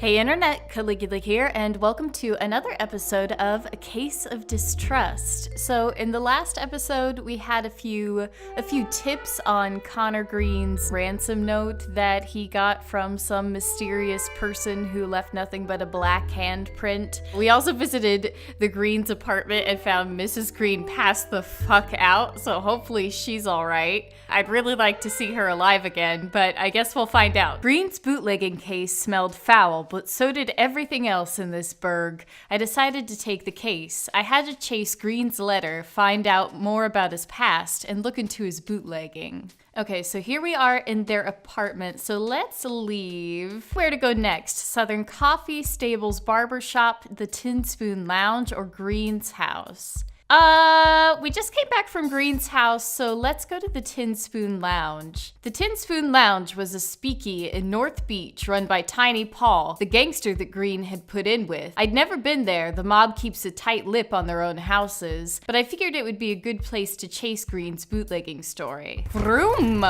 Hey internet, Caligula here, and welcome to another episode of A Case of Distrust. So in the last episode, we had a few tips on Connor Green's ransom note that he got from some mysterious person who left nothing but a black handprint. We also visited the Green's apartment and found Mrs. Green passed the fuck out, so hopefully she's alright. I'd really like to see her alive again, but I guess we'll find out. Green's bootlegging case smelled foul, but so did everything else in this burg. I decided to take the case. I had to chase Green's letter, find out more about his past, and look into his bootlegging. Okay, so here we are in their apartment, so let's leave. Where to go next? Southern Coffee, Stables Barbershop, the Tin Spoon Lounge, or Green's house? We just came back from Green's house, so let's go to the Tin Spoon Lounge. The Tin Spoon Lounge was a speakeasy in North Beach run by Tiny Paul, the gangster that Green had put in with. I'd never been there, the mob keeps a tight lip on their own houses, but I figured it would be a good place to chase Green's bootlegging story. Vroom!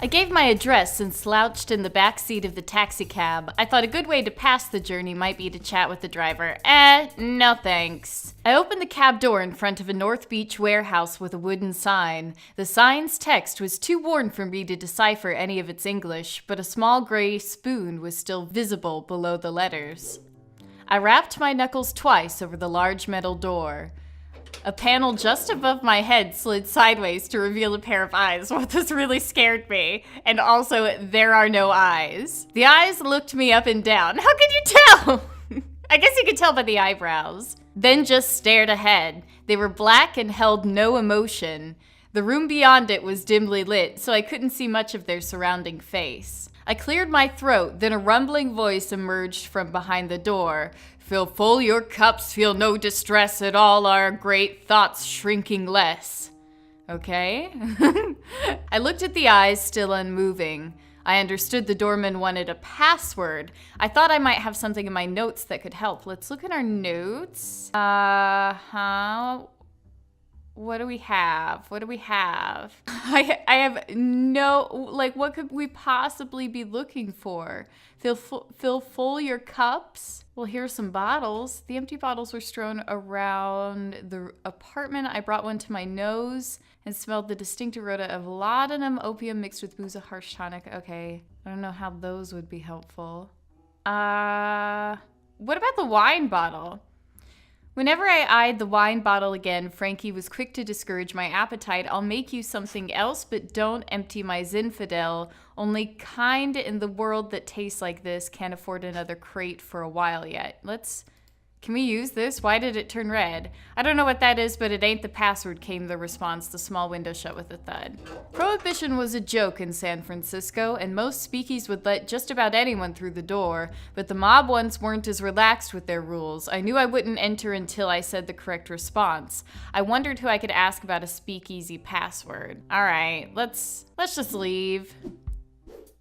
I gave my address and slouched in the back seat of the taxi cab. I thought a good way to pass the journey might be to chat with the driver. No thanks. I opened the cab door in front of a North Beach warehouse with a wooden sign. The sign's text was too worn for me to decipher any of its English, but a small gray spoon was still visible below the letters. I rapped my knuckles twice over the large metal door. A panel just above my head slid sideways to reveal a pair of eyes. Well, this really scared me. And also, there are no eyes. The eyes looked me up and down. How could you tell? I guess you could tell by the eyebrows. Then just stared ahead. They were black and held no emotion. The room beyond it was dimly lit, so I couldn't see much of their surrounding face. I cleared my throat, then a rumbling voice emerged from behind the door. Fill full your cups, feel no distress at all, our great thoughts shrinking less. Okay. I looked at the eyes, still unmoving. I understood the doorman wanted a password. I thought I might have something in my notes that could help. Let's look at our notes. What do we have? I have no, what could we possibly be looking for? Fill full your cups? Well, here's some bottles. The empty bottles were strewn around the apartment. I brought one to my nose and smelled the distinct aroma of laudanum, opium mixed with booze, a harsh tonic. Okay, I don't know how those would be helpful. What about the wine bottle? Whenever I eyed the wine bottle again, Frankie was quick to discourage my appetite. I'll make you something else, but don't empty my Zinfandel. Only kind in the world that tastes like this can't afford another crate for a while yet. Can we use this? Why did it turn red? I don't know what that is, but it ain't the password, came the response, the small window shut with a thud. Prohibition was a joke in San Francisco, and most speakeasies would let just about anyone through the door, but the mob ones weren't as relaxed with their rules. I knew I wouldn't enter until I said the correct response. I wondered who I could ask about a speakeasy password. All right, let's just leave.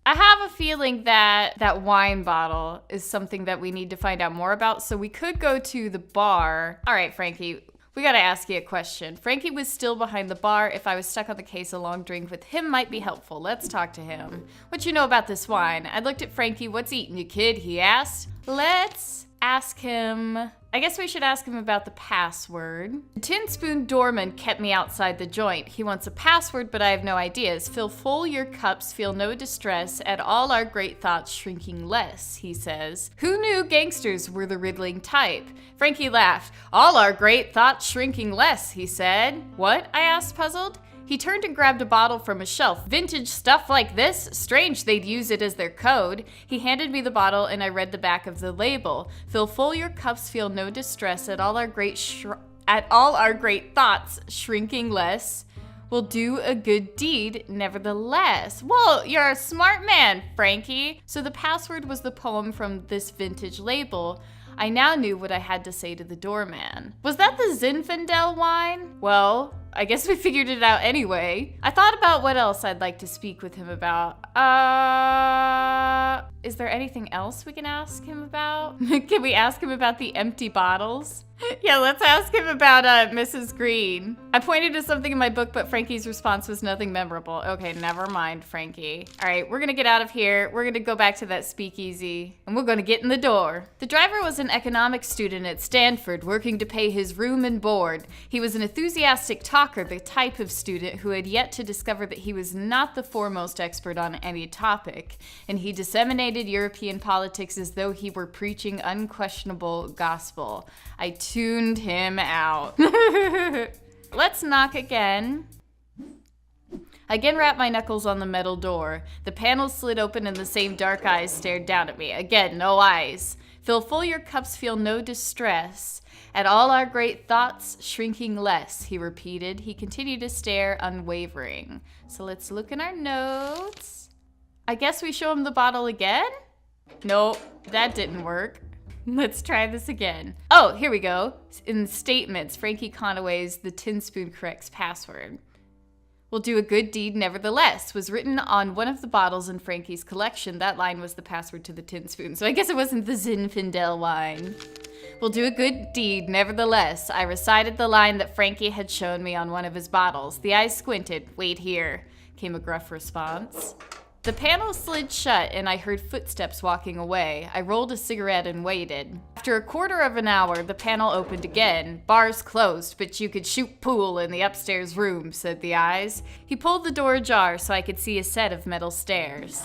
I have a feeling that wine bottle is something that we need to find out more about, so we could go to the bar. All right, Frankie, we gotta ask you a question. Frankie was still behind the bar. If I was stuck on the case, a long drink with him might be helpful. Let's talk to him. What you know about this wine? I looked at Frankie. What's eating you, kid? He asked. Let's ask him. I guess we should ask him about the password. The Tin Spoon doorman kept me outside the joint. He wants a password, but I have no ideas. Fill full your cups, feel no distress, at all our great thoughts shrinking less, he says. Who knew gangsters were the riddling type? Frankie laughed. All our great thoughts shrinking less, he said. What? I asked, puzzled. He turned and grabbed a bottle from a shelf. Vintage stuff like this? Strange they'd use it as their code. He handed me the bottle and I read the back of the label. Fill full your cups, feel no distress, at all our great thoughts shrinking less. Will do a good deed nevertheless. Whoa, you're a smart man, Frankie. So the password was the poem from this vintage label. I now knew what I had to say to the doorman. Was that the Zinfandel wine? Well, I guess we figured it out anyway. I thought about what else I'd like to speak with him about. Is there anything else we can ask him about? Can we ask him about the empty bottles? Yeah, let's ask him about Mrs. Green. I pointed to something in my book, but Frankie's response was nothing memorable. Okay, never mind, Frankie. All right, we're gonna get out of here. We're gonna go back to that speakeasy, and we're gonna get in the door. The driver was an economics student at Stanford, working to pay his room and board. He was an enthusiastic talker, the type of student who had yet to discover that he was not the foremost expert on any topic, and he disseminated European politics as though he were preaching unquestionable gospel. I tuned him out. Let's knock again. I again rapped my knuckles on the metal door. The panel slid open and the same dark eyes stared down at me. Again, no eyes. Fill full your cups, feel no distress. At all our great thoughts, shrinking less, he repeated. He continued to stare, unwavering. So let's look in our notes. I guess we show him the bottle again? Nope, that didn't work. Let's try this again. Oh, here we go. In statements, Frankie Conaway's The Tin Spoon corrects password. Will do a good deed nevertheless was written on one of the bottles in Frankie's collection. That line was the password to the tin spoon. So I guess it wasn't the Zinfandel wine. Will do a good deed nevertheless. I recited the line that Frankie had shown me on one of his bottles. The eyes squinted. Wait here, came a gruff response. The panel slid shut and I heard footsteps walking away. I rolled a cigarette and waited. After a quarter of an hour, the panel opened again. Bars closed, but you could shoot pool in the upstairs room, said the eyes. He pulled the door ajar so I could see a set of metal stairs.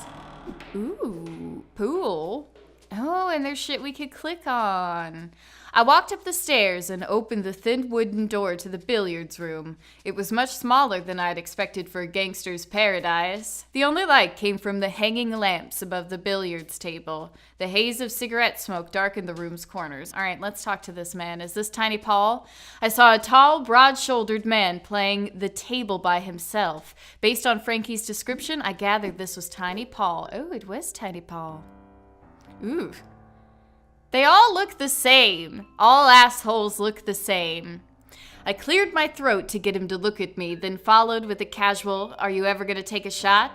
Ooh, pool? Oh, and there's shit we could click on. I walked up the stairs and opened the thin wooden door to the billiards room. It was much smaller than I'd expected for a gangster's paradise. The only light came from the hanging lamps above the billiards table. The haze of cigarette smoke darkened the room's corners. All right, let's talk to this man. Is this Tiny Paul? I saw a tall, broad-shouldered man playing the table by himself. Based on Frankie's description, I gathered this was Tiny Paul. Oh, it was Tiny Paul. Ooh. They all look the same. All assholes look the same. I cleared my throat to get him to look at me, then followed with a casual, "Are you ever gonna take a shot?"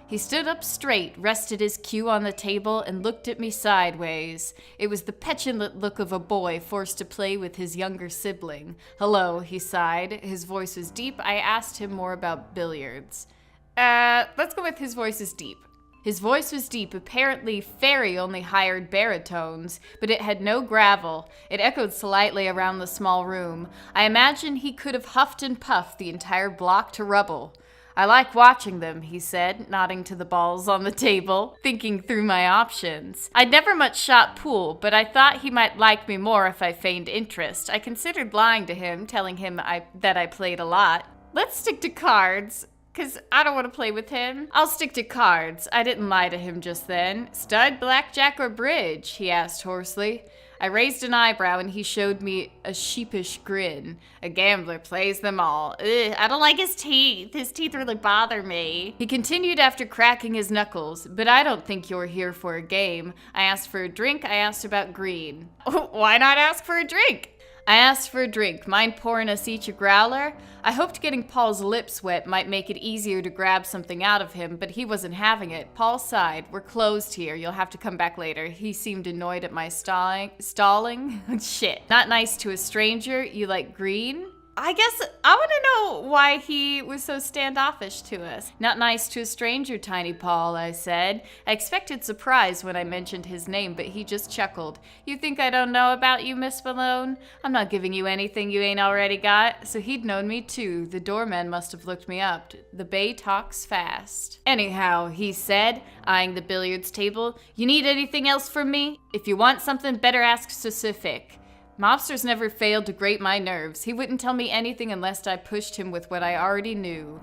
He stood up straight, rested his cue on the table, and looked at me sideways. It was the petulant look of a boy forced to play with his younger sibling. "Hello," he sighed. His voice was deep. I asked him more about billiards. Let's go with his voice is deep. His voice was deep. Apparently, Fairy only hired baritones, but it had no gravel. It echoed slightly around the small room. I imagine he could have huffed and puffed the entire block to rubble. "I like watching them," he said, nodding to the balls on the table, thinking through my options. I'd never much shot pool, but I thought he might like me more if I feigned interest. I considered lying to him, telling him that I played a lot. "Let's stick to cards. 'Cause I don't want to play with him." "I'll stick to cards." I didn't lie to him just then. "Stud, blackjack, or bridge?" he asked hoarsely. I raised an eyebrow and he showed me a sheepish grin. "A gambler plays them all. Ugh, I don't like his teeth. His teeth really bother me." He continued after cracking his knuckles. "But I don't think you're here for a game. I asked for a drink. I asked about green." "Why not ask for a drink?" I asked for a drink. Mind pouring us each a growler? I hoped getting Paul's lips wet might make it easier to grab something out of him, but he wasn't having it. Paul sighed. "We're closed here. You'll have to come back later." He seemed annoyed at my stalling. Shit. "Not nice to a stranger. You like green?" I guess I want to know why he was so standoffish to us. "Not nice to a stranger, Tiny Paul," I said. I expected surprise when I mentioned his name, but he just chuckled. "You think I don't know about you, Miss Malone? I'm not giving you anything you ain't already got." So he'd known me too. The doorman must have looked me up. The bay talks fast. "Anyhow," he said, eyeing the billiards table, "you need anything else from me? If you want something, better ask specific." Mobsters never failed to grate my nerves. He wouldn't tell me anything unless I pushed him with what I already knew.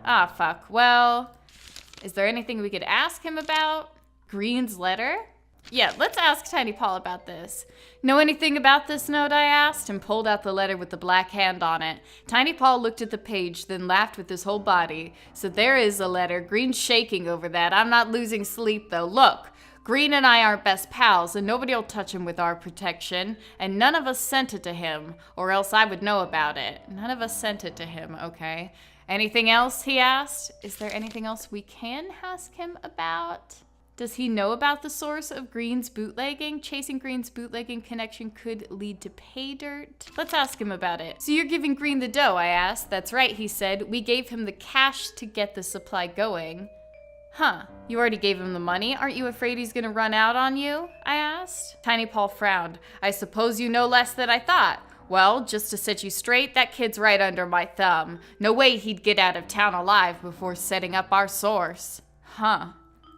Ah, fuck. Well, is there anything we could ask him about? Green's letter? Yeah, let's ask Tiny Paul about this. "Know anything about this note?" I asked, and pulled out the letter with the black hand on it. Tiny Paul looked at the page, then laughed with his whole body. "So there is a letter. Green's shaking over that. I'm not losing sleep, though. Look. Green and I aren't best pals, and nobody'll touch him with our protection, and none of us sent it to him, or else I would know about it." None of us sent it to him, okay. "Anything else?" he asked. Is there anything else we can ask him about? Does he know about the source of Green's bootlegging? Chasing Green's bootlegging connection could lead to pay dirt. Let's ask him about it. So you're giving Green the dough, I asked. That's right, he said. We gave him the cash to get the supply going. Huh, you already gave him the money? Aren't you afraid he's gonna run out on you? I asked. Tiny Paul frowned. I suppose you know less than I thought. Well, just to set you straight, that kid's right under my thumb. No way he'd get out of town alive before setting up our source. Huh.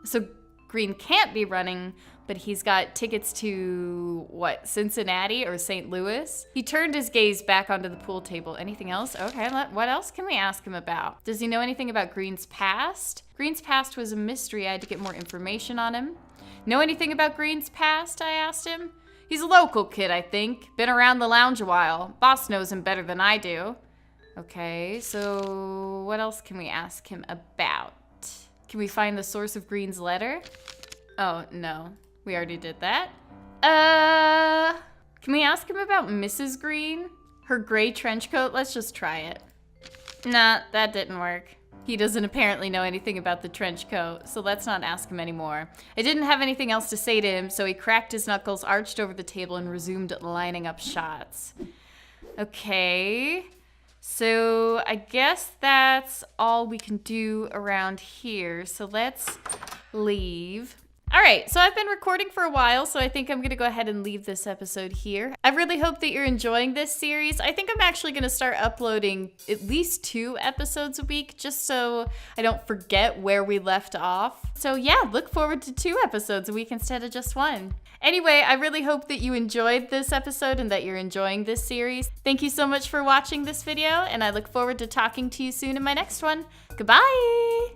So Green can't be running, but he's got tickets to, what, Cincinnati or St. Louis? He turned his gaze back onto the pool table. Anything else? Okay, what else can we ask him about? Does he know anything about Green's past? Green's past was a mystery. I had to get more information on him. Know anything about Green's past? I asked him. He's a local kid, I think. Been around the lounge a while. Boss knows him better than I do. Okay, so what else can we ask him about? Can we find the source of Green's letter? Oh, no. We already did that. Can we ask him about Mrs. Green? Her gray trench coat? Let's just try it. Nah, that didn't work. He doesn't apparently know anything about the trench coat, so let's not ask him anymore. I didn't have anything else to say to him, so he cracked his knuckles, arched over the table, and resumed lining up shots. Okay. So I guess that's all we can do around here. So let's leave. All right, so I've been recording for a while, so I think I'm gonna go ahead and leave this episode here. I really hope that you're enjoying this series. I think I'm actually gonna start uploading at least 2 episodes a week, just so I don't forget where we left off. So yeah, look forward to 2 episodes a week instead of just 1. Anyway, I really hope that you enjoyed this episode and that you're enjoying this series. Thank you so much for watching this video, and I look forward to talking to you soon in my next one. Goodbye!